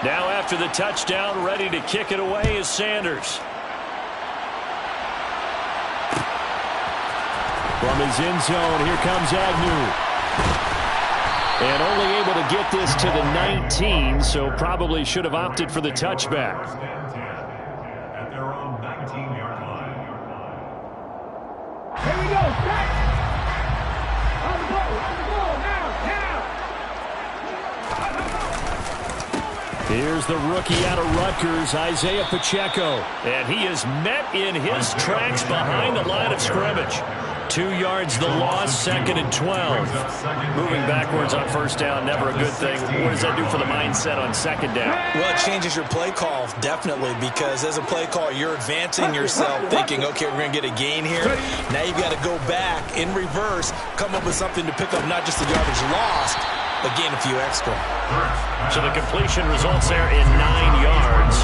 Now after the touchdown, ready to kick it away is Sanders. From his end zone, here comes Agnew. And only able to get this to the 19, so probably should have opted for the touchback. At their own 19-yard line. Here we go, set! On the ball, now! Here's the rookie out of Rutgers, Isaiah Pacheco. And he is met in his tracks behind the line of scrimmage. 2 yards the loss, 2nd and 12. Moving backwards on first down, never a good thing. What does that do for the mindset on second down? Well, it changes your play call, definitely, because as a play caller, you're advancing yourself, thinking, okay, we're going to get a gain here. Now you've got to go back in reverse, come up with something to pick up not just the yardage lost, but gain a few extra. So the completion results there in 9 yards.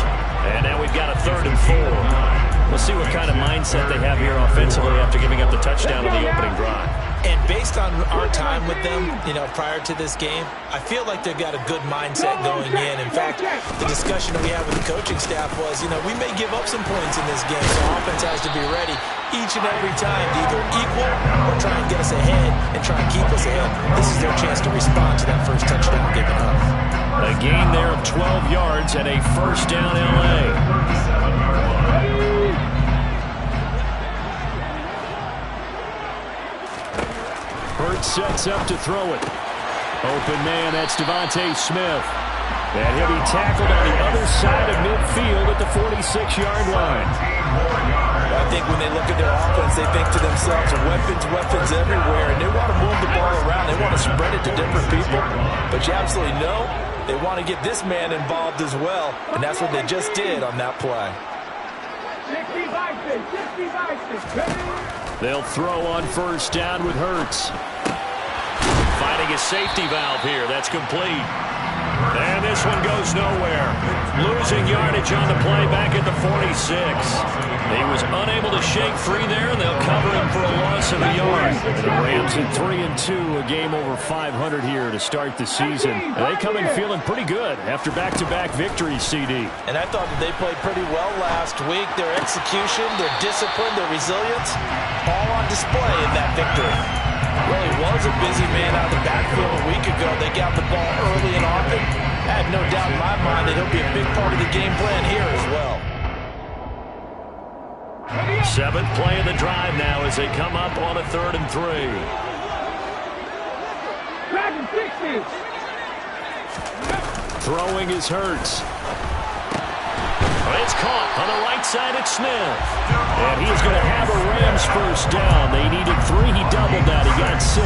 And now we've got a 3rd and 4. We'll see what kind of mindset they have here offensively after giving up the touchdown on the opening drive. And based on our time with them, prior to this game, I feel like they've got a good mindset going in. In fact, the discussion that we had with the coaching staff was, we may give up some points in this game, so offense has to be ready each and every time to either equal or try and get us ahead and try and keep us ahead. This is their chance to respond to that first touchdown given up. A gain there of 12 yards and a first down L.A. Hurts sets up to throw it. Open man, that's Devontae Smith. And he'll be tackled on the other side of midfield at the 46-yard line. I think when they look at their offense, they think to themselves, weapons everywhere, and they want to move the ball around. They want to spread it to different people. But you absolutely know they want to get this man involved as well, and that's what they just did on that play. They'll throw on first down with Hurts. Finding a safety valve here. That's complete. And this one goes nowhere. Losing yardage on the play back at the 46. He was unable to shake free there, and they'll cover him for a loss of a yard. And the Rams at 3-2, a game over 500 here to start the season. And they come in feeling pretty good after back-to-back victories, CD. And I thought that they played pretty well last week. Their execution, their discipline, their resilience, all on display in that victory. Really was a busy man out of the backfield a week ago. They got the ball early and often. I have no doubt in my mind that he'll be a big part of the game plan here as well. 7th play of the drive now as they come up on a 3rd and 3. Throwing is Hurts. It's caught on the right side at Smith. And he's going to have a Rams first down. They needed 3. He doubled that. He got 6.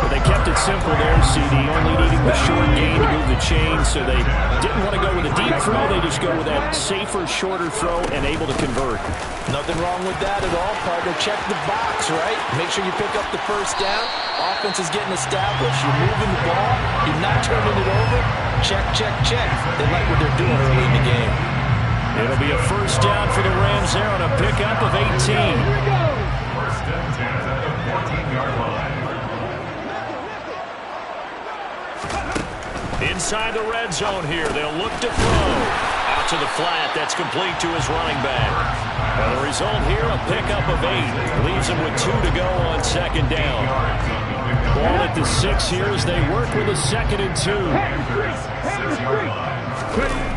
But they kept it simple there, CD, only needing the short gain to move the chain, so they didn't want to go with a deep throw. They just go with that safer, shorter throw and able to convert. Nothing wrong with that at all, partner. Check the box, right? Make sure you pick up the first down. Offense is getting established. You're moving the ball. You're not turning it over. Check, check, check. They like what they're doing early in the game. It'll be a first down for the Rams there on a pickup of 18. First and 10 at the 14-yard line. Inside the red zone here, they'll look to throw. Out to the flat, that's complete to his running back. And the result here, a pickup of 8. Leaves him with 2 to go on second down. Ball at the 6 here as they work with a 2nd and 2. 6-yard line.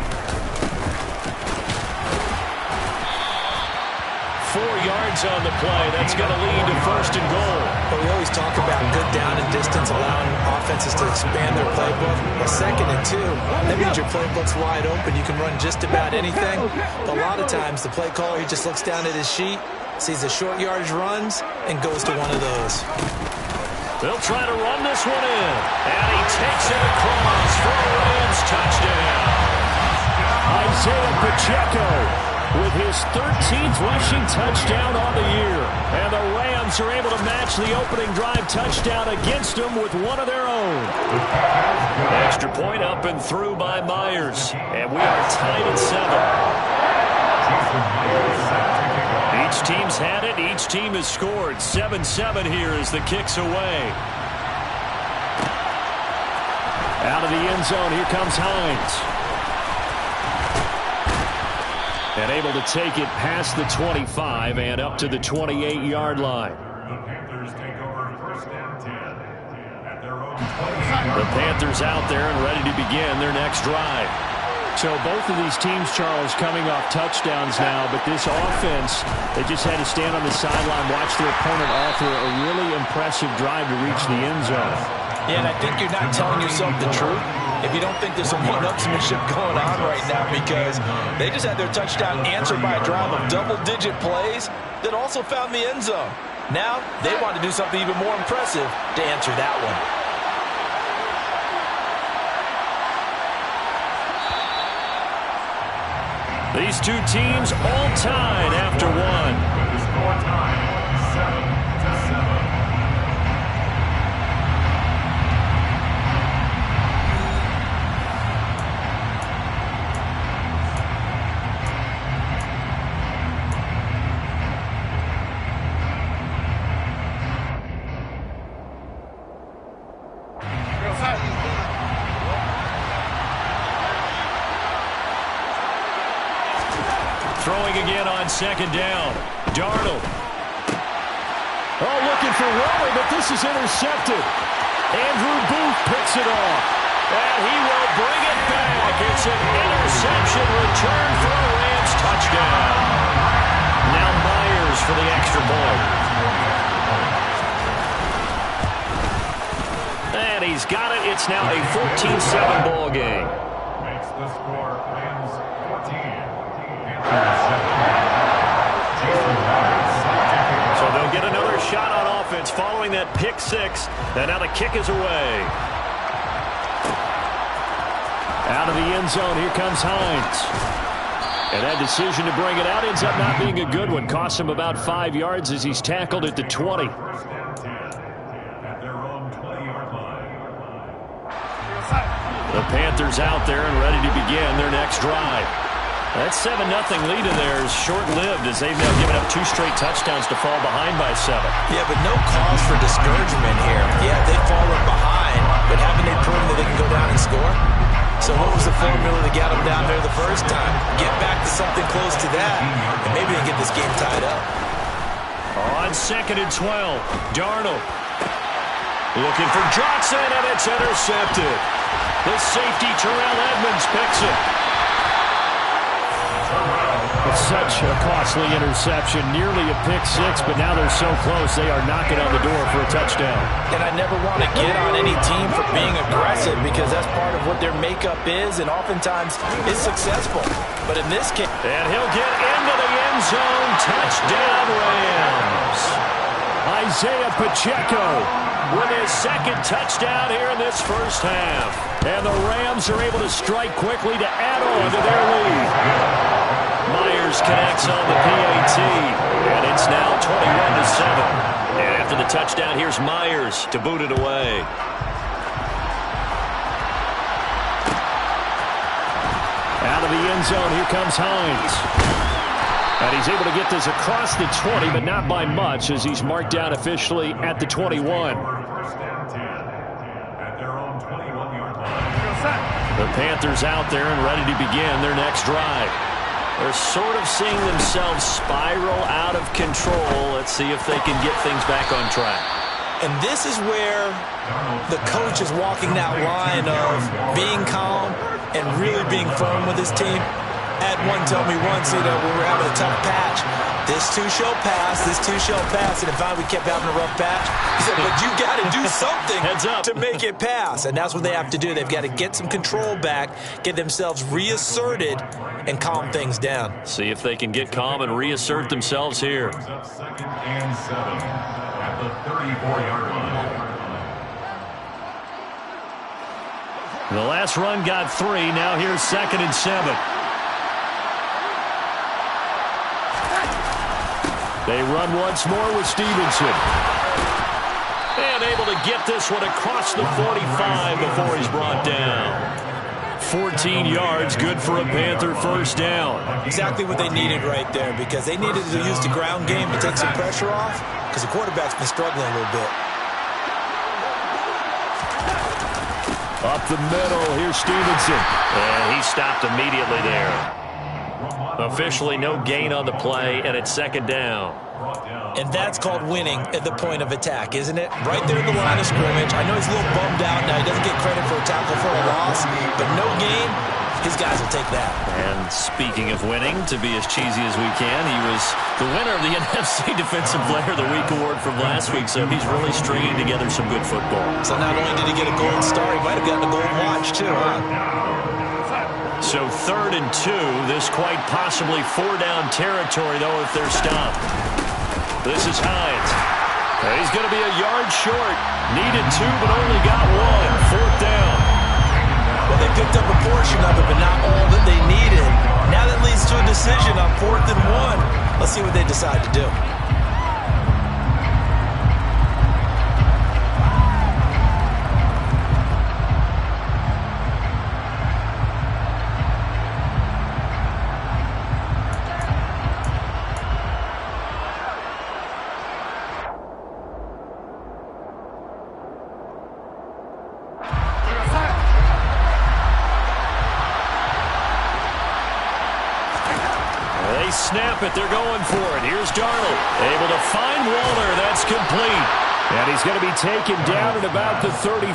4 yards on the play. That's going to lead to 1st and goal. But we always talk about good down and distance, allowing offenses to expand their playbook. A 2nd and 2, that means your playbook's wide open. You can run just about anything. But a lot of times, the play caller, he just looks down at his sheet, sees the short yardage runs, and goes to one of those. They'll try to run this one in. And he takes it across for a Rams touchdown. Isaiah Pacheco with his 13th rushing touchdown on the year. And the Rams are able to match the opening drive touchdown against them with one of their own. Extra point up and through by Myers. And we are tied at 7. Each team's had it. Each team has scored. 7-7 here as the kick's away. Out of the end zone, here comes Hines. And able to take it past the 25 and up to the 28-yard line. The Panthers take over first and 10 at their own 20. The Panthers out there and ready to begin their next drive. So both of these teams, Charles, coming off touchdowns now, but this offense, they just had to stand on the sideline, watch their opponent offer a really impressive drive to reach the end zone. Yeah, and I think you're not telling yourself the truth if you don't think there's some one-upsmanship going on right now, because they just had their touchdown answered by a drive of double-digit plays that also found the end zone. Now they want to do something even more impressive to answer that one. These two teams all tied after one. With the score tied 7-7. Throwing again on second down. Darnold. Oh, looking for Roller, but this is intercepted. Andrew Booth picks it off. And he will bring it back. It's an interception return for a Rams touchdown. Now Myers for the extra point. And he's got it. It's now a 14-7 ball game. Makes the score Rams 14. So they'll get another shot on offense following that pick six. And now the kick is away. Out of the end zone, here comes Hines. And that decision to bring it out ends up not being a good one. Costs him about 5 yards as he's tackled at the 20. First and 10 at their own 20-yard line. The Panthers out there and ready to begin their next drive. That 7-0 lead in there is short-lived as they've now given up 2 straight touchdowns to fall behind by 7. Yeah, but no cause for discouragement here. Yeah, they've fallen behind, but haven't they proven that they can go down and score? So what was the formula that got them down there the first time? Get back to something close to that, and maybe they get this game tied up. On 2nd and 12, Darnold. Looking for Johnson, and it's intercepted. The safety, Terrell Edmonds, picks it. It's such a costly interception, nearly a pick six, but now they're so close they are knocking on the door for a touchdown. And I never want to get on any team for being aggressive because that's part of what their makeup is, and oftentimes it's successful. But in this case... And he'll get into the end zone. Touchdown, Rams. Isaiah Pacheco with his 2nd touchdown here in this first half. And the Rams are able to strike quickly to add on to their lead. Myers connects on the PAT, and it's now 21-7. And after the touchdown, here's Myers to boot it away. Out of the end zone, here comes Hines. And he's able to get this across the 20, but not by much, as he's marked down officially at the 21. First and 10 at their own 21-yard line. The Panthers out there and ready to begin their next drive. They're sort of seeing themselves spiral out of control. Let's see if they can get things back on track. And this is where the coach is walking that line of being calm and really being firm with his team. Had one tell me once, when we were having a tough patch, this too shall pass, this too shall pass. And if we kept having a rough patch, he said, but you got to do something to make it pass. And that's what they have to do. They've got to get some control back, get themselves reasserted, and calm things down. See if they can get calm and reassert themselves here. Up 2nd and 7 at the 34-yard line. The last run got 3. Now here's 2nd and 7. They run once more with Stevenson. And able to get this one across the 45 before he's brought down. 14 yards, good for a Panther first down. Exactly what they needed right there, because they needed to use the ground game to take some pressure off, because the quarterback's been struggling a little bit. Up the middle, here's Stevenson. And he stopped immediately there. Officially no gain on the play, and it's second down. And that's called winning at the point of attack, isn't it? Right there at the line of scrimmage. I know he's a little bummed out now. He doesn't get credit for a tackle for a loss, but no gain, his guys will take that. And speaking of winning, to be as cheesy as we can, he was the winner of the NFC Defensive Player of the Week award from last week, so he's really stringing together some good football. So not only did he get a gold star, he might have gotten a gold watch too, huh? So 3rd and 2. This quite possibly 4-down territory, though, if they're stopped. This is Hines. He's going to be a yard short. Needed 2, but only got 1. 4th down. Well, they picked up a portion of it, but not all that they needed. Now that leads to a decision on 4th and 1. Let's see what they decide to do. Snap it. They're going for it. Here's Darnold. Able to find Waller. That's complete. And he's going to be taken down at about the 33.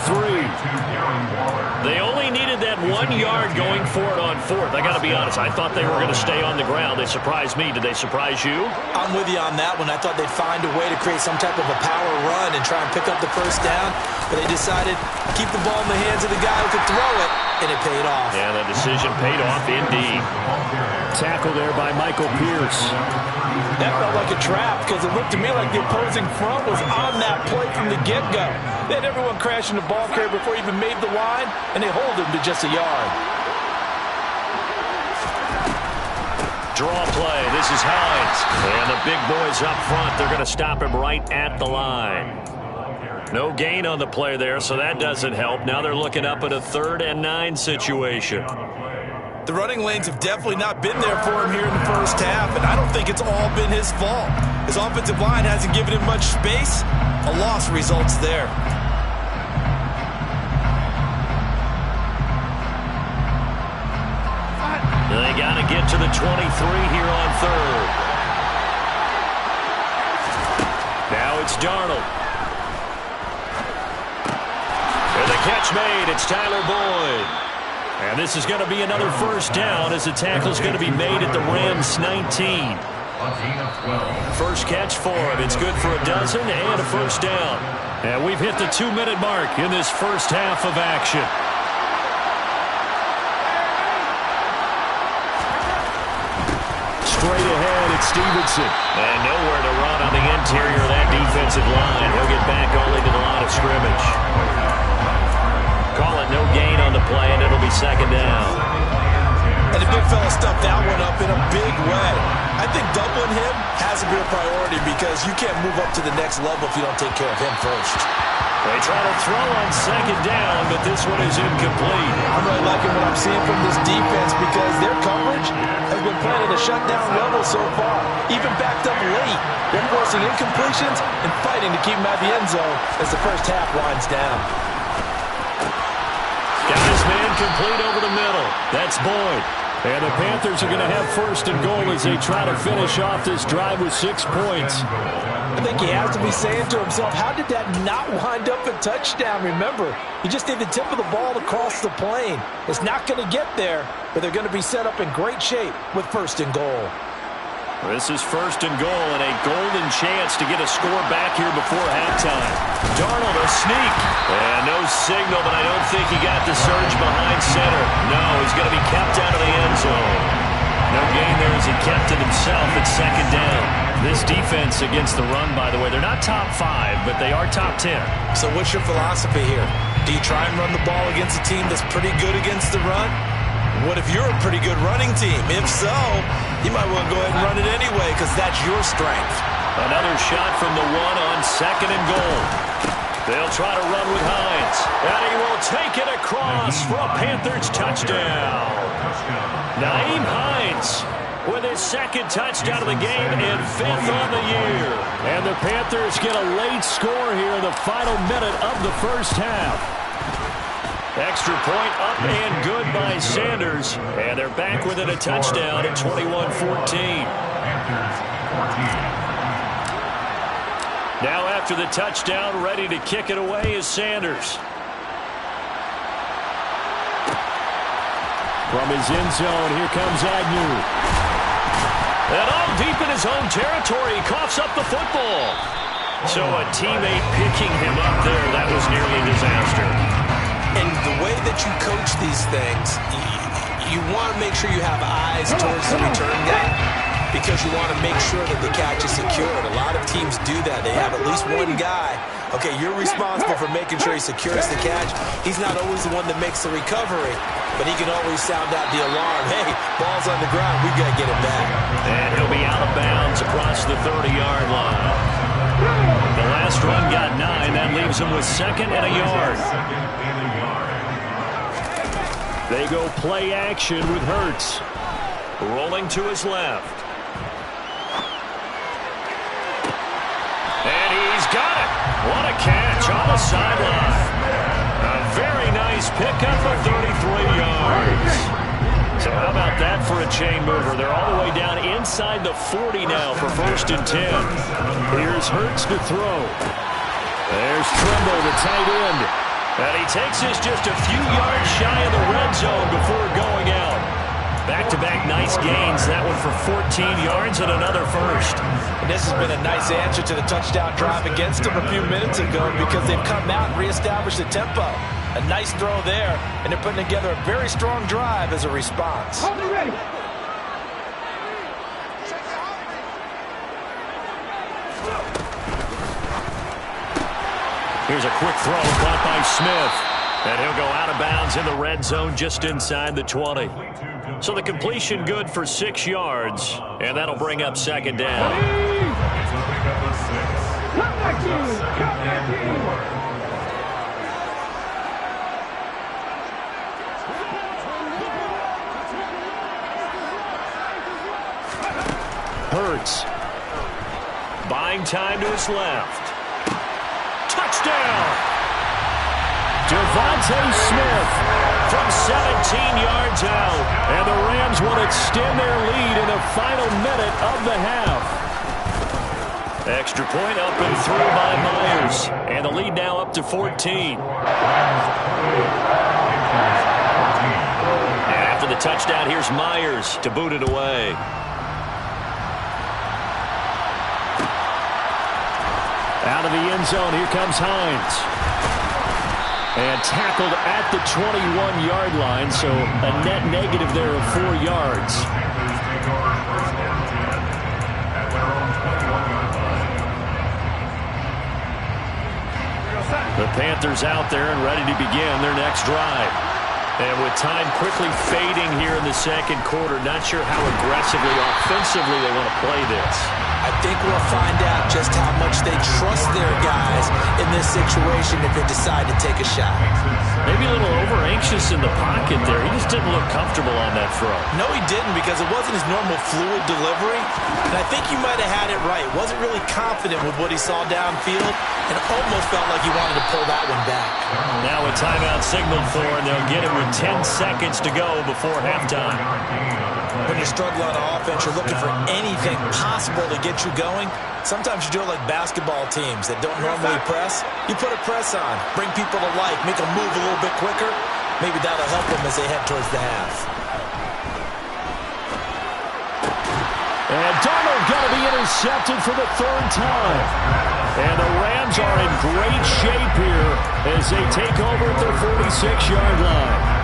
They only needed that 1 yard going for it on 4th. I got to be honest. I thought they were going to stay on the ground. They surprised me. Did they surprise you? I'm with you on that one. I thought they'd find a way to create some type of a power run and try and pick up the first down. But they decided to keep the ball in the hands of the guy who could throw it, and it paid off. Yeah, the decision paid off indeed. Tackle there by Michael Pierce. That felt like a trap because it looked to me like the opposing front was on that play from the get-go. They had everyone crashing the ball carrier before he even made the line, and they hold him to just a yard. Draw play. This is Hines. And the big boys up front, they're going to stop him right at the line. No gain on the play there, so that doesn't help. Now they're looking up at a 3rd and 9 situation. The running lanes have definitely not been there for him here in the first half, and I don't think it's all been his fault. His offensive line hasn't given him much space. A loss results there. They got to get to the 23 here on 3rd. Now it's Darnold. And the catch made. It's Tyler Boyd. And this is going to be another first down as the tackle's going to be made at the Rams 19. First catch for him. It's good for a dozen and a first down. And we've hit the 2-minute mark in this first half of action. Straight ahead, it's Stevenson. And nowhere to run on the interior of that defensive line. He'll get back only to the line of scrimmage. Call it no gain on the play, and it'll be second down. And the big fella stuffed that one up in a big way. I think doubling him has to be a priority because you can't move up to the next level if you don't take care of him first. They try to throw on second down, but this one is incomplete. I'm really liking what I'm seeing from this defense because their coverage has been playing at a shutdown level so far. Even backed up late, they're forcing incompletions and fighting to keep them out of the end zone as the first half winds down. Got his man complete over the middle. That's Boyd. And the Panthers are going to have first and goal as they try to finish off this drive with 6 points. I think he has to be saying to himself, how did that not wind up a touchdown? Remember, you just need the tip of the ball to cross the plane. It's not going to get there, but they're going to be set up in great shape with first and goal. This is first and goal and a golden chance to get a score back here before halftime. Darnold a sneak. And no signal, but I don't think he got the surge behind center. No, he's going to be kept out of the end zone. No gain there as he kept it himself at second down. This defense against the run, by the way, they're not top 5, but they are top 10. So what's your philosophy here? Do you try and run the ball against a team that's pretty good against the run? What if you're a pretty good running team? If so, you might want to go ahead and run it anyway because that's your strength. Another shot from the 1 on second and goal. They'll try to run with Hines. And he will take it across for a Panthers touchdown. Nyheim Hines with his second touchdown of the game and 5th on the year. And the Panthers get a late score here in the final minute of the first half. Extra point up and good by Sanders. And they're back within a touchdown at 21-14. Now after the touchdown, ready to kick it away is Sanders. From his end zone, here comes Agnew. And all deep in his own territory, he coughs up the football. So a teammate picking him up there, that was nearly a disaster. And the way that you coach these things, you want to make sure you have eyes towards the return guy because you want to make sure that the catch is secured. A lot of teams do that. They have at least one guy. Okay, you're responsible for making sure he secures the catch. He's not always the one that makes the recovery, but he can always sound out the alarm. Hey, ball's on the ground. We've got to get it back. And he'll be out of bounds across the 30-yard line. The last run got 9. That leaves him with 2nd and a yard. They go play action with Hurts. Rolling to his left. And he's got it. What a catch on the sideline. A very nice pickup of 33 yards. So how about that for a chain mover? They're all the way down inside the 40 now for 1st and 10. Here's Hurts to throw. There's Trimble, the tight end. And he takes this just a few yards shy of the red zone before going out. Back-to-back nice gains. That one for 14 yards and another first. And this has been a nice answer to the touchdown drive against them a few minutes ago because they've come out and reestablished the tempo. A nice throw there, and they're putting together a very strong drive as a response. Here's a quick throw caught by Smith. And he'll go out of bounds in the red zone just inside the 20. So the completion good for 6 yards. And that'll bring up 2nd down. Hurts. Buying time to his left. Touchdown! Devontae Smith from 17 yards out. And the Rams will extend their lead in the final minute of the half. Extra point up and through by Myers. And the lead now up to 14. And after the touchdown, here's Myers to boot it away. Out of the end zone, here comes Hines. And tackled at the 21-yard line, so a net negative there of 4 yards. The Panthers out there and ready to begin their next drive. And with time quickly fading here in the 2nd quarter, not sure how aggressively, offensively they want to play this. I think we'll find out just how much they trust their guys in this situation if they decide to take a shot. Maybe a little over-anxious in the pocket there. He just didn't look comfortable on that throw. No, he didn't because it wasn't his normal fluid delivery. And I think you might have had it right. Wasn't really confident with what he saw downfield and almost felt like he wanted to pull that one back. Now a timeout signaled for, and they'll get it with 10 seconds to go before halftime. When you struggle on offense, you're looking for anything possible to get you going. Sometimes you do it like basketball teams that don't normally press. You put a press on, bring people to life, make them move a little bit quicker. Maybe that'll help them as they head towards the half. And Darnold going to be intercepted for the 3rd time. And the Rams are in great shape here as they take over at their 46-yard line.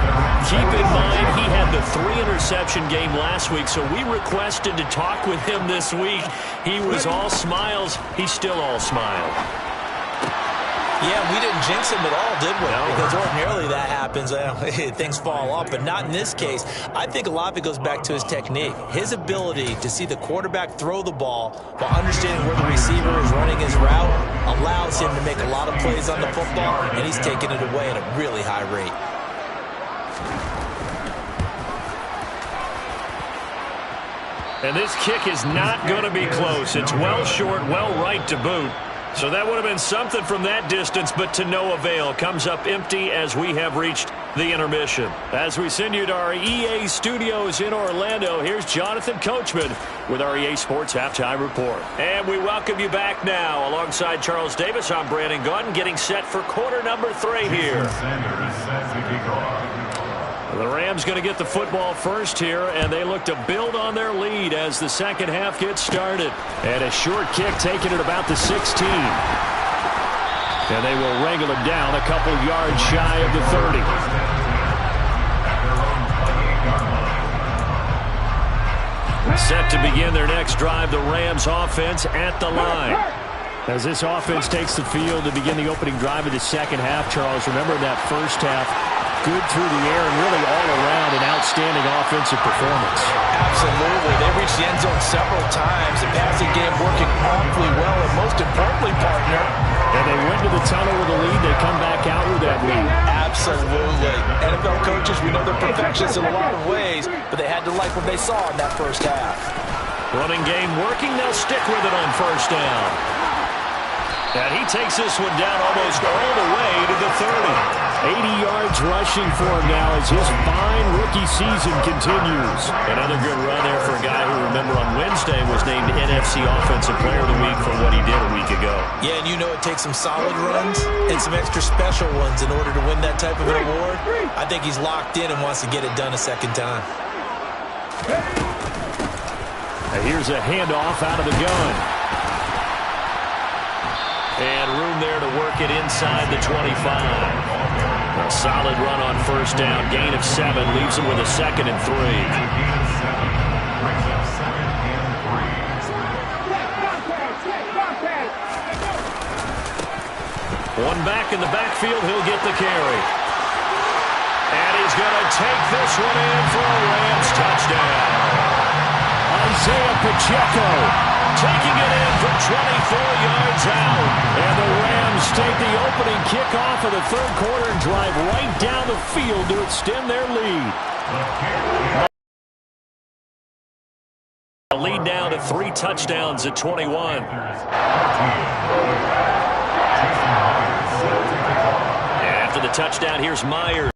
Keep in mind, he had the 3-interception game last week, so we requested to talk with him this week. He was all smiles. He's still all smile. Yeah, we didn't jinx him at all, did we? No. Because ordinarily that happens. Things fall off, but not in this case. I think a lot of it goes back to his technique. His ability to see the quarterback throw the ball while understanding where the receiver is running his route allows him to make a lot of plays on the football, and he's taking it away at a really high rate. And this kick is not going to be close. It's well short, well right to boot. So that would have been something from that distance, but to no avail. Comes up empty as we have reached The intermission. As we send you to our EA studios in Orlando, here's Jonathan Coachman with our EA Sports Halftime Report. And we welcome you back now. Alongside Charles Davis, I'm Brandon Gunn, getting set for quarter number 3 here. The Rams going to get the football first here, and they look to build on their lead as the second half gets started. And a short kick taken at about the 16. And they will wrangle him down a couple yards shy of the 30. Set to begin their next drive, the Rams offense at the line. As this offense takes the field to begin the opening drive of the second half, Charles, remember that first half, good through the air and really all around an outstanding offensive performance. Absolutely. They reached the end zone several times. The passing game working awfully well, and most importantly, partner, and they went to the tunnel with a lead. They come back out with that lead. Absolutely. NFL coaches, we know they're perfectionists in a lot of ways, but they had to like what they saw in that first half. Running game working. They'll stick with it on first down. And he takes this one down almost all the way to the 30. 80 yards rushing for him now as his fine rookie season continues. Another good run there for a guy who, remember, on Wednesday was named NFC Offensive Player of the Week for what he did a week ago. Yeah, and you know it takes some solid runs and some extra special ones in order to win that type of an award. I think he's locked in and wants to get it done a second time. And here's a handoff out of the gun. And room there to work it inside the 25. A solid run on first down. Gain of 7 leaves him with a 2nd and 3. One back in the backfield. He'll get the carry. And he's going to take this one in for a Rams touchdown. Isaiah Pacheco taking it in for 24 yards out. And the Rams take the opening kickoff of the third quarter and drive right down the field to extend their lead. The lead now to 3 touchdowns at 21. After the touchdown, here's Myers.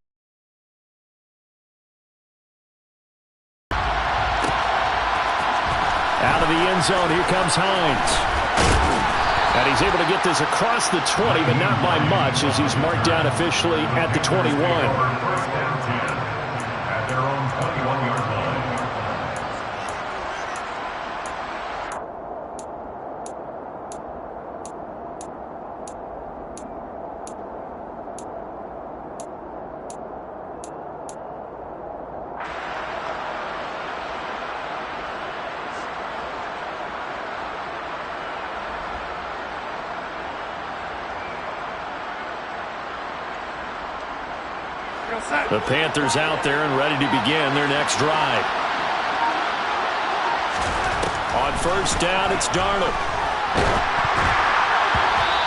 Out of the end zone, here comes Hines. And he's able to get this across the 20, but not by much as he's marked down officially at the 21. At their own 21-yard line. The Panthers out there and ready to begin their next drive. On first down, it's Darnold.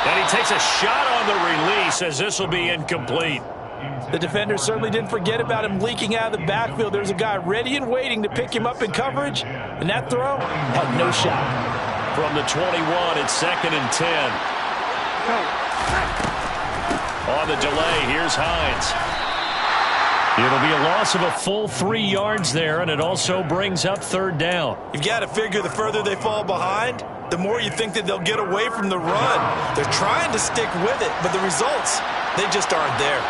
And he takes a shot on the release as this will be incomplete. The defender certainly didn't forget about him leaking out of the backfield. There's a guy ready and waiting to pick him up in coverage. And that throw had no shot. From the 21, it's 2nd and 10. On the delay, here's Hines. It'll be a loss of a full 3 yards there, and it also brings up third down. You've got to figure the further they fall behind, the more you think that they'll get away from the run. They're trying to stick with it, but the results, they just aren't there.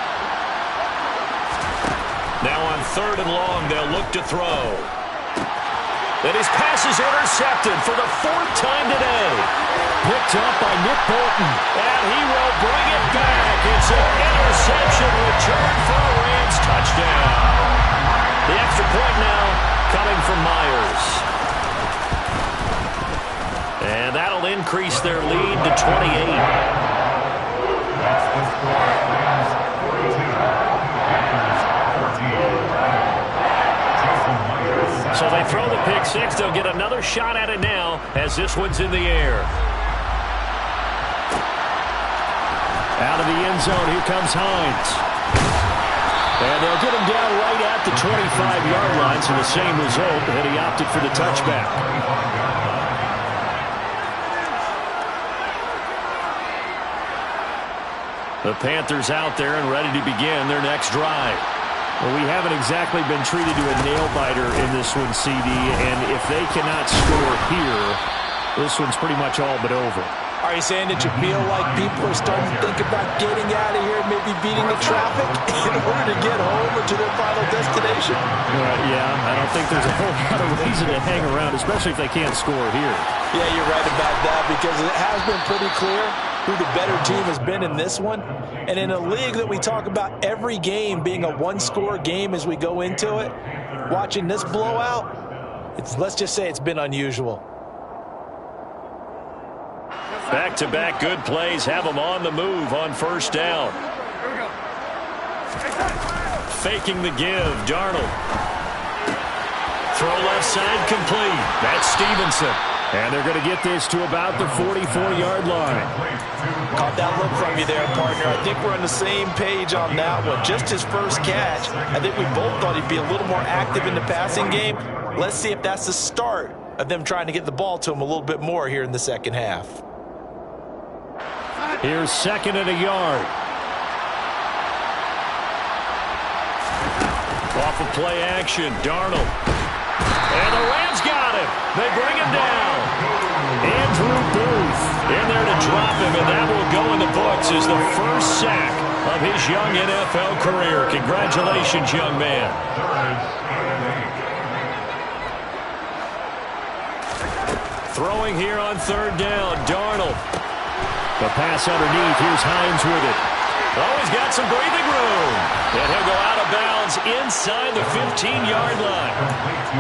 Now on 3rd and long, they'll look to throw. And his pass is intercepted for the 4th time today. Picked up by Nick Bolton, and he will bring it back. It's an interception return for a Rams touchdown. The extra point now coming from Myers. And that'll increase their lead to 28. That's the score. Rams 42. Packers 14. So they throw the pick six. They'll get another shot at it now as this one's in the air. Out of the end zone, here comes Hines. And they'll get him down right at the 25-yard line, so the same result, and he opted for the touchback. The Panthers out there and ready to begin their next drive. Well, we haven't exactly been treated to a nail-biter in this one, CD, and if they cannot score here, this one's pretty much all but over. Are you saying that you feel like people are starting to think about getting out of here and maybe beating the traffic in order to get home or to their final destination? Yeah, I don't think there's a whole lot of reason to hang around, especially if they can't score here. Yeah, you're right about that, because it has been pretty clear who the better team has been in this one. And in a league that we talk about every game being a one-score game as we go into it, watching this blowout, let's just say it's been unusual. Back-to-back good plays have them on the move on first down. Faking the give, Darnold. Throw left side complete. That's Stevenson. And they're going to get this to about the 44-yard line. Caught that look from you there, partner. I think we're on the same page on that one. Just his first catch. I think we both thought he'd be a little more active in the passing game. Let's see if that's the start of them trying to get the ball to him a little bit more here in the second half. Here's second and a yard. Off of play action, Darnold. And the Rams got him. They bring him down. Andrew Booth in there to drop him, and that will go in the books as the first sack of his young NFL career. Congratulations, young man. Throwing here on third down, Darnold. The pass underneath. Here's Hines with it. Oh, he's got some breathing room. And he'll go out of bounds inside the 15-yard line.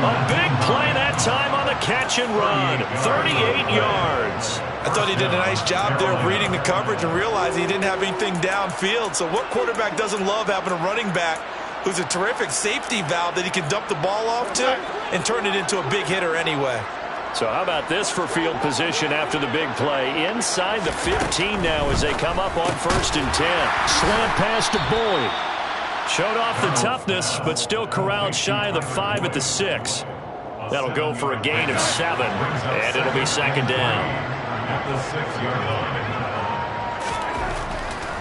A big play that time on the catch and run. 38 yards. I thought he did a nice job there of reading the coverage and realizing he didn't have anything downfield. So what quarterback doesn't love having a running back who's a terrific safety valve that he can dump the ball off to and turn it into a big hitter anyway? So how about this for field position after the big play? Inside the 15 now as they come up on first and 10. Slant pass to Boyd. Showed off the toughness, but still corralled shy of the 5 at the 6. That'll go for a gain of 7, and it'll be second down.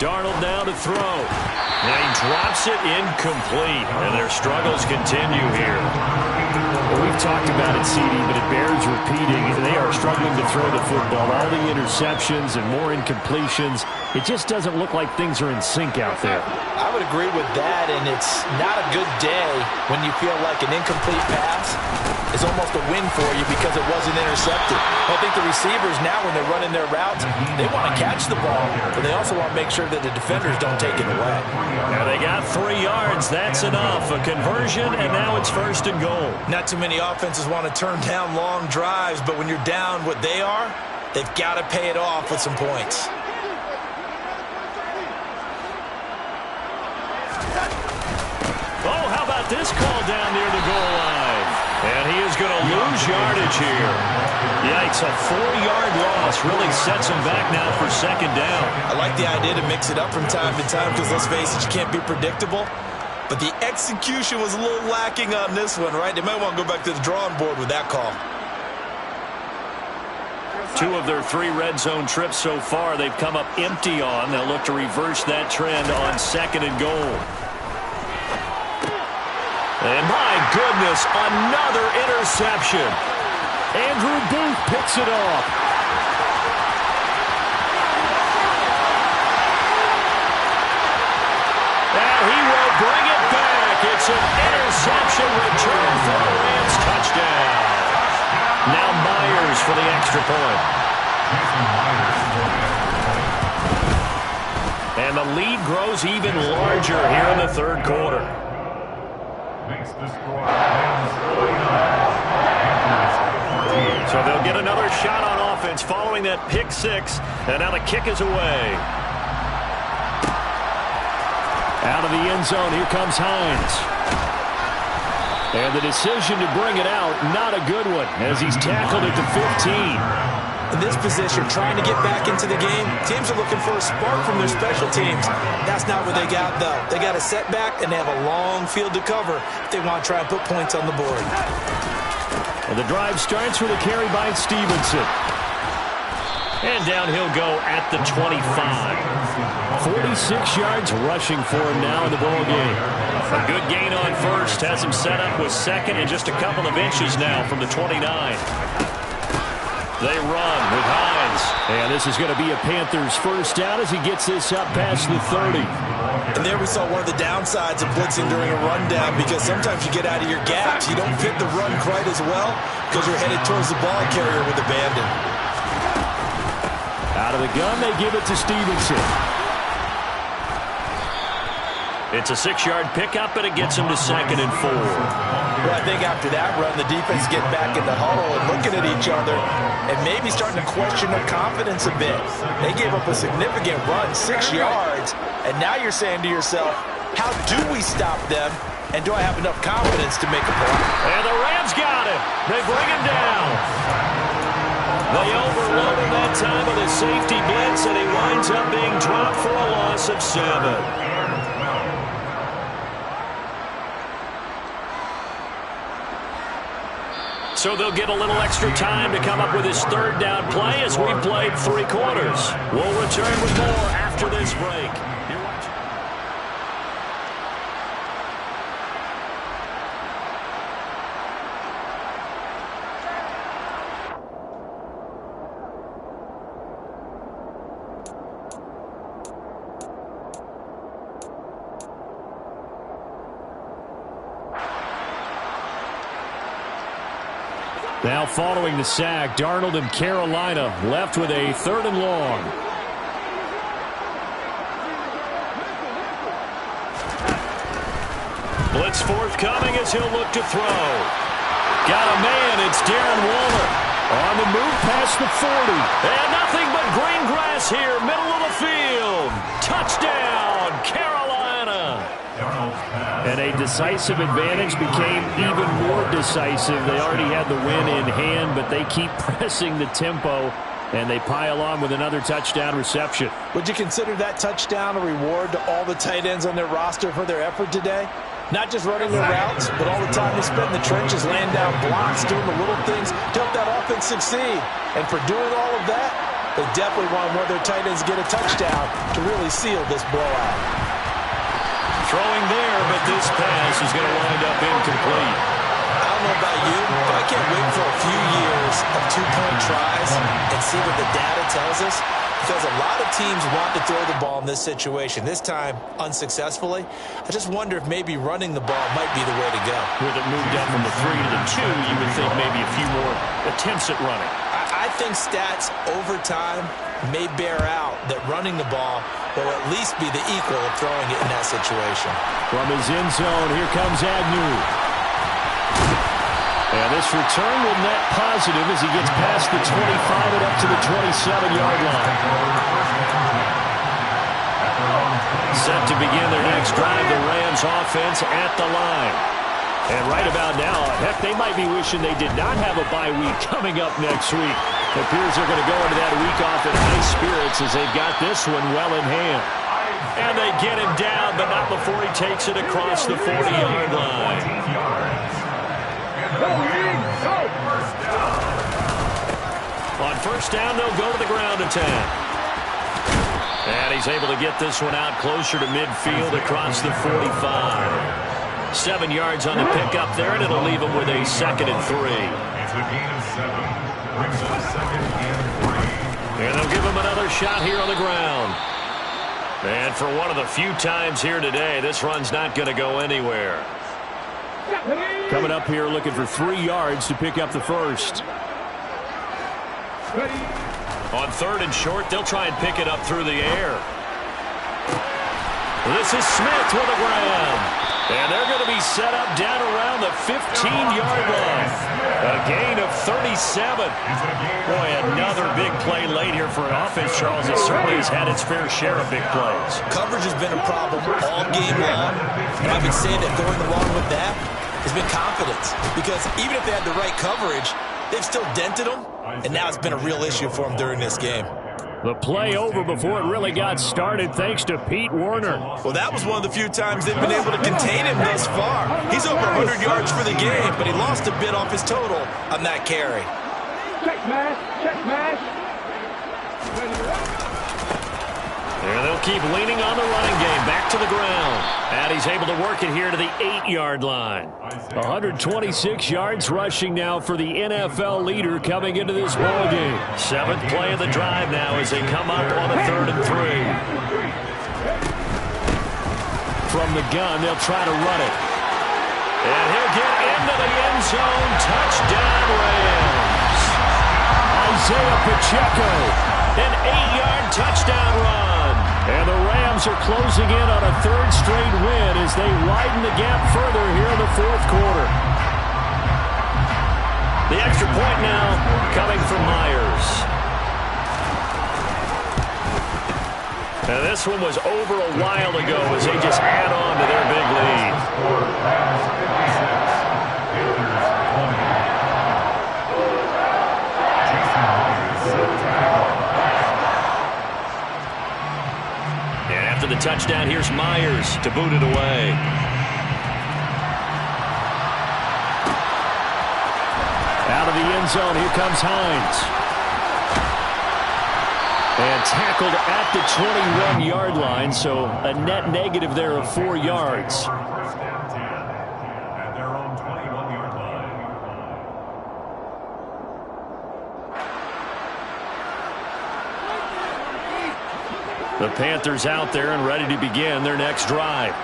Darnold now to throw. And he drops it incomplete, and their struggles continue here. Well, we've talked about it, CD, but it bears repeating. They are struggling to throw the football. All the interceptions and more incompletions. It just doesn't look like things are in sync out there. I would agree with that, and it's not a good day when you feel like an incomplete pass is almost a win for you because it wasn't intercepted. I think the receivers now, when they're running their routes, they want to catch the ball, but they also want to make sure that the defenders don't take it away. Now they got 3 yards. That's enough. A conversion, and now it's first and goal. Not too many offenses want to turn down long drives, but when you're down what they are, they've got to pay it off with some points. Oh, how about this call down near the goal line? And he is going to lose yardage here. Yikes, a 4-yard loss really sets him back now for second down. I like the idea to mix it up from time to time because, let's face it, you can't be predictable. But the execution was a little lacking on this one, right? They might want to go back to the drawing board with that call. 2 of their 3 red zone trips so far they've come up empty on. They'll look to reverse that trend on second and goal. And my goodness, another interception. Andrew Booth picks it off. And he will bring it back. It's an interception return for the Rams touchdown. Now Myers for the extra point. And the lead grows even larger here in the third quarter. So they'll get another shot on offense following that pick 6. And now the kick is away. Out of the end zone, here comes Hines. And the decision to bring it out, not a good one, as he's tackled at the 15. In this position, trying to get back into the game, teams are looking for a spark from their special teams. That's not what they got, though. They got a setback, and they have a long field to cover if they want to try and put points on the board. And the drive starts with a carry by Stevenson. And down he'll go at the 25. 46 yards rushing for him now in the ball game. A good gain on first. Has him set up with second and just a couple of inches now from the 29. They run with Hines. And this is going to be a Panthers first down as he gets this up past the 30. And there we saw one of the downsides of blitzing during a rundown, because sometimes you get out of your gaps. You don't fit the run quite as well because you're headed towards the ball carrier with abandon. Out of the gun, they give it to Stevenson. It's a 6-yard pickup, and it gets him to 2nd and 4. Well, I think after that run, the defense get back in the huddle and looking at each other and maybe starting to question their confidence a bit. They gave up a significant run, 6 yards, and now you're saying to yourself, how do we stop them, and do I have enough confidence to make a play? And the Rams got him. They bring him down. They overload him that time with a safety blitz, and he winds up being dropped for a loss of 7. So they'll get a little extra time to come up with his third down play as we've played 3 quarters. We'll return with more after this break. Now following the sack, Darnold and Carolina left with a 3rd and long. Blitz forthcoming as he'll look to throw. Got a man, it's Darren Waller. On the move past the 40. And nothing but green grass here, middle of the field. Touchdown, Carolina. And a decisive advantage became even more decisive. They already had the win in hand, but they keep pressing the tempo, and they pile on with another touchdown reception. Would you consider that touchdown a reward to all the tight ends on their roster for their effort today? Not just running their routes, but all the time they spent in the trenches, laying down blocks, doing the little things to help that offense succeed. And for doing all of that, they definitely want one of their tight ends to get a touchdown to really seal this blowout. Throwing there, but this pass is going to wind up incomplete. I don't know about you, but I can't wait for a few years of 2-point tries and see what the data tells us, because a lot of teams want to throw the ball in this situation. This time, unsuccessfully. I just wonder if maybe running the ball might be the way to go. With it moved down from the 3 to the 2, you would think maybe a few more attempts at running. I think stats over time may bear out that running the ball will at least be the equal of throwing it in that situation. From his end zone, here comes Agnew. And this return will net positive as he gets past the 25 and up to the 27-yard line. Set to begin their next drive, the Rams offense at the line. And right about now, heck, they might be wishing they did not have a bye week coming up next week. It appears they're going to go into that week off in high spirits as they've got this one well in hand. And they get him down, but not before he takes it across the 40-yard line. On first down, they'll go to the ground attack. And he's able to get this one out closer to midfield across the 45. 7 yards on the pickup there, and it'll leave him with a 2nd and 3. It's a gain of 7. Brings up 2nd and 3. And they'll give him another shot here on the ground. And for one of the few times here today, this run's not going to go anywhere. Coming up here looking for 3 yards to pick up the first. On 3rd and short, they'll try and pick it up through the air. This is Smith with a grab. And they're going to be set up down around the 15-yard line. A gain of 37. Boy, another big play late here for an offense, Charles. It certainly has had its fair share of big plays. Coverage has been a problem all game long. And I would say that going along with that has been confidence. Because even if they had the right coverage, they've still dented them. And now it's been a real issue for them during this game. The play over before it really got started thanks to Pete Werner. Well, that was one of the few times they've been able to contain him thus far. He's over 100 yards for the game, but he lost a bit off his total on that carry. Check smash, check smash. And they'll keep leaning on the running game. Back to the ground. And he's able to work it here to the 8-yard line. 126 yards rushing now for the NFL leader coming into this ballgame. 7th play of the drive now as they come up on a 3rd and 3. From the gun, they'll try to run it. And he'll get into the end zone. Touchdown, Rams. Isaiah Pacheco, an 8-yard touchdown run. And the Rams are closing in on a 3rd straight win as they widen the gap further here in the 4th quarter. The extra point now coming from Myers. And this one was over a while ago as they just add on to their big lead. And after the touchdown, here's Myers to boot it away. Out of the end zone, here comes Hines. And tackled at the 21-yard line, so a net negative there of 4 yards. First down 10 at their own 21-yard line. The Panthers out there and ready to begin their next drive.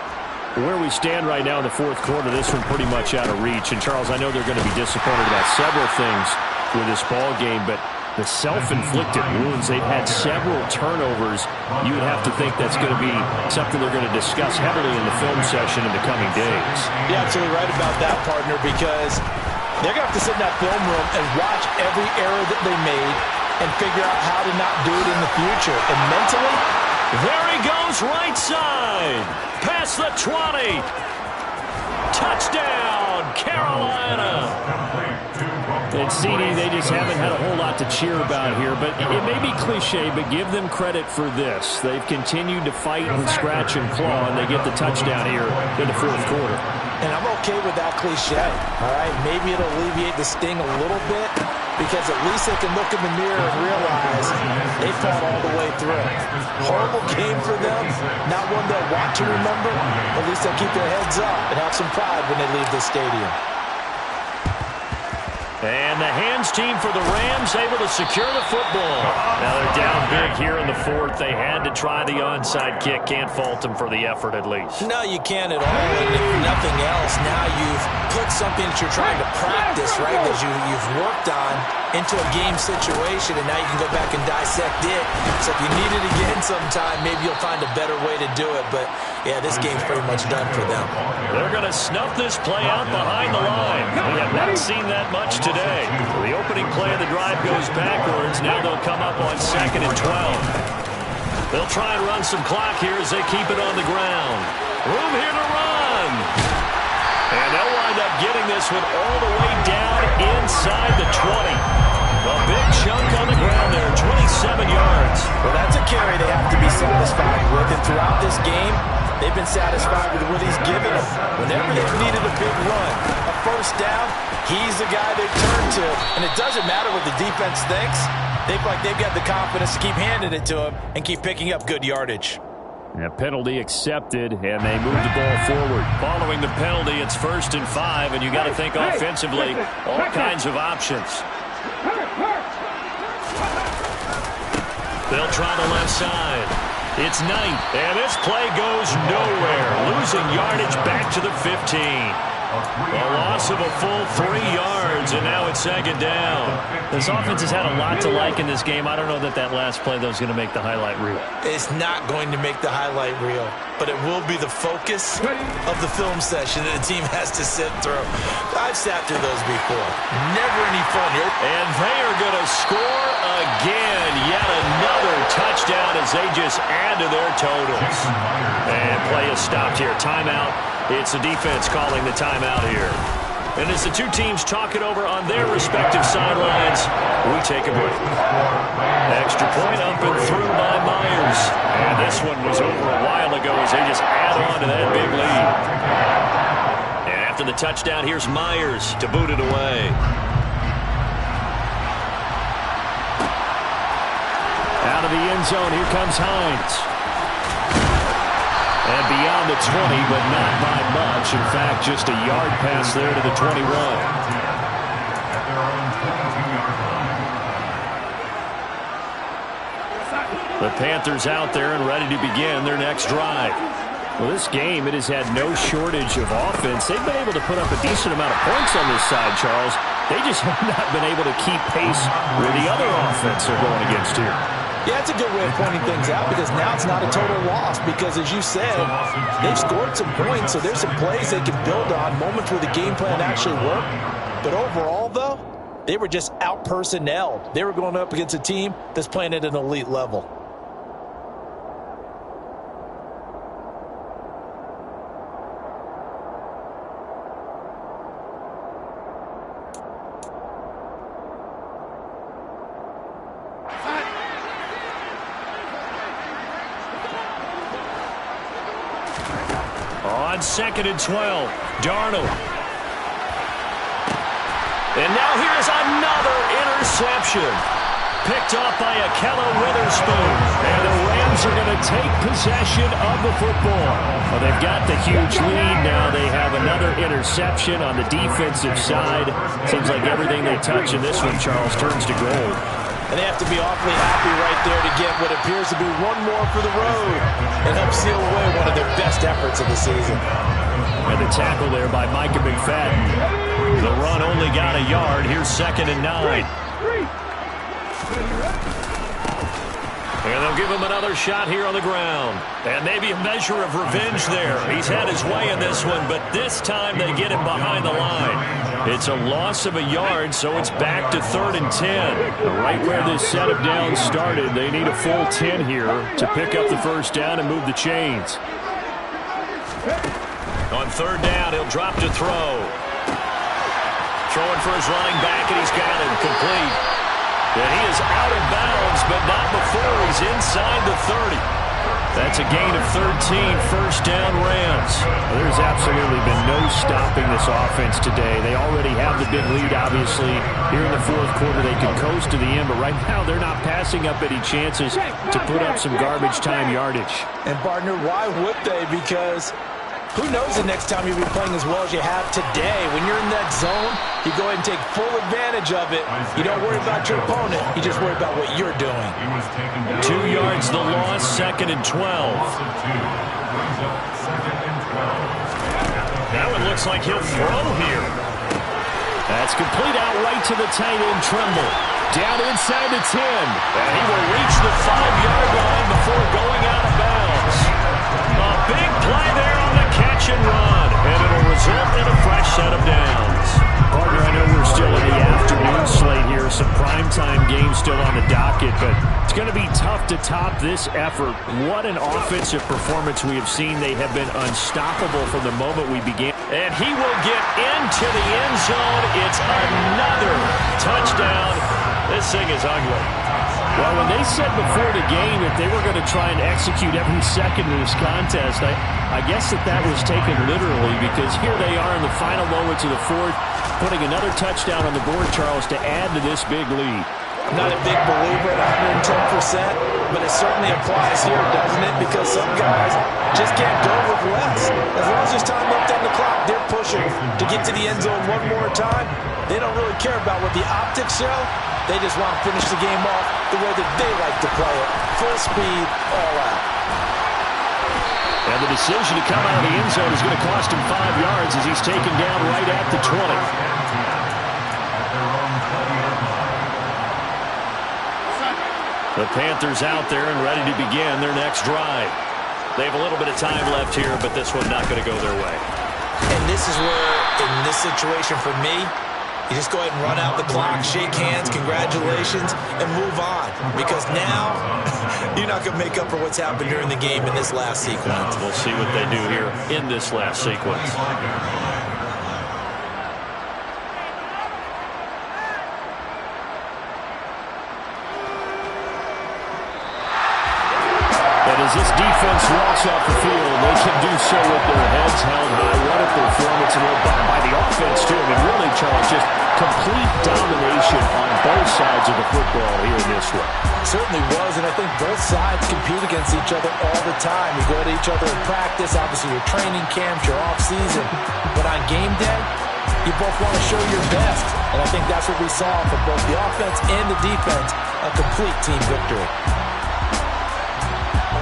Where we stand right now in the 4th quarter, this one pretty much out of reach. And, Charles, I know they're going to be disappointed about several things with this ball game, but the self-inflicted wounds, they've had several turnovers. You would have to think that's going to be something they're going to discuss heavily in the film session in the coming days. You're absolutely right about that, partner, because they're going to have to sit in that film room and watch every error that they made and figure out how to not do it in the future. And mentally, there he goes, right side. Past the 20. Touchdown, Carolina. And CD, they just haven't had a whole lot to cheer about here. But it may be cliche, but give them credit for this. They've continued to fight and scratch and claw, and they get the touchdown here in the 4th quarter. And I'm okay with that cliche, all right? Maybe it'll alleviate the sting a little bit because at least they can look in the mirror and realize they fought all the way through. Horrible game for them, not one they'll want to remember. At least they'll keep their heads up and have some pride when they leave the stadium. And the hands team for the Rams able to secure the football. Now they're down big here in the 4th. They had to try the onside kick. Can't fault them for the effort at least. No, you can't at all. And if nothing else, now you've put something that you're trying to practice, right, that you've worked on into a game situation, and now you can go back and dissect it. So if you need it again sometime, maybe you'll find a better way to do it. But, yeah, this game's pretty much done for them. They're going to snuff this play out behind the line. We have not seen that much today. The opening play of the drive goes backwards. Now they'll come up on 2nd and 12. They'll try and run some clock here as they keep it on the ground. Room here to run. And they'll wind up getting this one all the way down inside the 20. A big chunk on the ground there, 27 yards. Well, that's a carry they have to be satisfied with. And throughout this game, they've been satisfied with what he's given them. Whenever they've needed a big run, a first down, he's the guy they turn to. And it doesn't matter what the defense thinks. They feel like they've got the confidence to keep handing it to him and keep picking up good yardage. A penalty accepted, and they move the ball forward. Following the penalty, it's 1st and 5, and you got to think offensively, all kinds of options. They'll try the left side. It's Knight, and this play goes nowhere. Losing yardage back to the 15. A loss of a full 3 yards, and now it's 2nd down. This offense has had a lot to like in this game. I don't know that last play, though, is going to make the highlight reel. It's not going to make the highlight reel, but it will be the focus of the film session that the team has to sit through. I've sat through those before. Never any fun here. And they are going to score again. Yet another touchdown as they just add to their totals. And play is stopped here. Timeout. It's the defense calling the timeout here. And as the two teams talk it over on their respective sidelines, we take a break. Extra point up and through by Myers. And this one was over a while ago as they just add on to that big lead. And after the touchdown, here's Myers to boot it away. of the end zone. Here comes Hines. And beyond the 20, but not by much. In fact, just a yard pass there to the 21. The Panthers out there and ready to begin their next drive. Well, this game, it has had no shortage of offense. They've been able to put up a decent amount of points on this side, Charles. They just have not been able to keep pace with the other offense they're going against here. Yeah, it's a good way of pointing things out because now it's not a total loss because, as you said, they've scored some points, so there's some plays they can build on, moments where the game plan actually worked. But overall, though, they were just out-personnelled. They were going up against a team that's playing at an elite level. On 2nd and 12, Darnold. And now here's another interception. Picked off by Ahkello Witherspoon. And the Rams are going to take possession of the football. Well, they've got the huge lead now. They have another interception on the defensive side. Seems like everything they touch in this one, Charles, turns to gold. And they have to be awfully happy right there to get what appears to be one more for the road and help seal away one of their best efforts of the season. And the tackle there by Micah McFadden. The run only got a yard. Here's 2nd and 9. And they'll give him another shot here on the ground. And maybe a measure of revenge there. He's had his way in this one, but this time they get him behind the line. It's a loss of a yard, so it's back to 3rd and 10. Right where this set of downs started, they need a full 10 here to pick up the first down and move the chains. On 3rd down, he'll drop to throw. Throwing for his running back, and he's got him complete. And he is out of bounds, but not before he's inside the 30. That's a gain of 13, first down Rams. There's absolutely been no stopping this offense today. They already have the big lead, obviously. Here in the 4th quarter, they can coast to the end, but right now they're not passing up any chances to put up some garbage time yardage. And, partner, why would they? Because who knows the next time you'll be playing as well as you have today. When you're in that zone, you go ahead and take full advantage of it. You don't worry about your opponent. You just worry about what you're doing. 2 yards the loss, 2nd and 12. Now it looks like he'll throw here. That's complete out right to the tight end, Tremble. Down inside the 10. And he will reach the 5-yard line before going out of bounds. A big play there on the catch and run. And it'll result in a fresh set of downs. Partner, I know we're still in the afternoon slate here. Some primetime games still on the docket, but it's going to be tough to top this effort. What an offensive performance we have seen. They have been unstoppable from the moment we began. And he will get into the end zone. It's another touchdown. This thing is ugly. Well, when they said before the game that they were going to try and execute every second of this contest, I guess that was taken literally, because here they are in the final moments of the 4th, putting another touchdown on the board, Charles, to add to this big lead. I'm not a big believer at 110%, but it certainly applies here, doesn't it? Because some guys just can't go with less. As long as there's time left on the clock, they're pushing to get to the end zone one more time. They don't really care about what the optics show. They just want to finish the game off the way that they like to play it. Full speed, all out. And the decision to come out of the end zone is going to cost him 5 yards as he's taken down right at the 20. The Panthers out there and ready to begin their next drive. They have a little bit of time left here, but this one not going to go their way. And this is where, in this situation for me, you just go ahead and run out the clock, shake hands, congratulations, and move on. Because now, you're not going to make up for what's happened during the game in this last sequence. We'll see what they do here in this last sequence. And as this defense walks off the field, they can do so with their heads held high. What a performance, and by the offense, too. I mean, really, Charles, just complete domination on both sides of the football here in this one. Certainly was, and I think both sides compete against each other all the time. You go to each other in practice, obviously your training camps, your off-season. But on game day, you both want to show your best. And I think that's what we saw from both the offense and the defense, a complete team victory.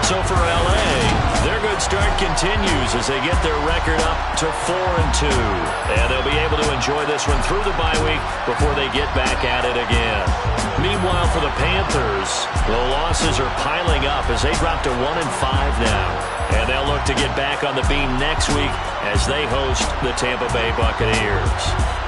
So for LA, their good start continues as they get their record up to 4-2. And they'll be able to enjoy this one through the bye week before they get back at it again. Meanwhile, for the Panthers, the losses are piling up as they drop to 1-5 now. And they'll look to get back on the beam next week as they host the Tampa Bay Buccaneers.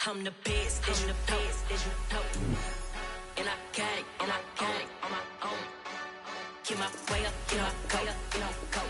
I'm the best, I'm the best, and I can't on my own. Keep my way up, keep my go,